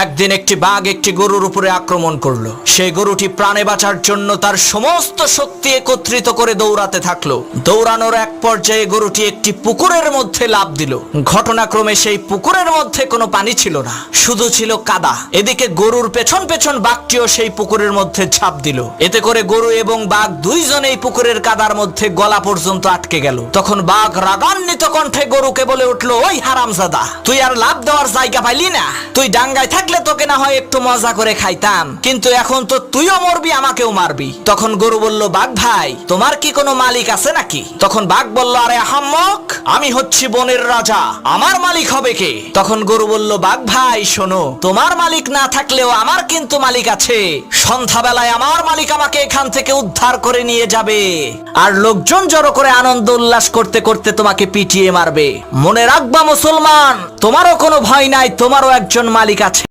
একদিন একটি বাঘ একটি গরুর উপরে আক্রমণ করলো। সেই গরুটি প্রাণে বাঁচার জন্য তার সমস্ত শক্তি একত্রিত করে দৌড়াতে থাকলো। দৌড়ানোর এক পর্যায়ে গরুটি একটি পুকুরের মধ্যে লাফ দিল। ঘটনাক্রমে সেই পুকুরের মধ্যে কোনো পানি ছিল না, শুধু ছিল কাদা। এদিকে গরুর পেছন পেছন বাঘটিও সেই পুকুরের মধ্যে ঝাঁপ দিল। এতে করে গরু এবং বাঘ দুইজনেই পুকুরের কাদার মধ্যে গলা পর্যন্ত আটকে গেল। তখন বাঘ রাগান্বিত কণ্ঠে গরুকে বলে উঠলো, ওই হারামজাদা, তুই আর লাফ দেওয়ার জায়গা পাইলি না? তুই ডাঙ্গায় থাকলে তোকে না হয় একটু মজা করে খাইতাম, কিন্তু এখন তো তুইও মরবি, আমাকেও মারবি। তখন গরু বলল, বাঘ ভাই, তোমার কি কোনো মালিক আছে নাকি? তখন বাঘ বলল, আরে আহাম্মক, আমি হচ্ছি বনের রাজা, আমার মালিক হবে কে? তখন গরু বলল, বাঘ ভাই শোনো, তোমার মালিক না থাকলেও আমার কিন্তু মালিক আছে। সন্ধ্যাবেলায় আমার মালিক আমাকে এখান থেকে উদ্ধার করে নিয়ে যাবে, আর লোকজন জড়ো করে আনন্দ উল্লাস করতে করতে তোমাকে পিটিয়ে মারবে। মনে রাখবা মুসলমান, তোমারও কোনো ভয় নাই, তোমারও একজন মালিক আছে।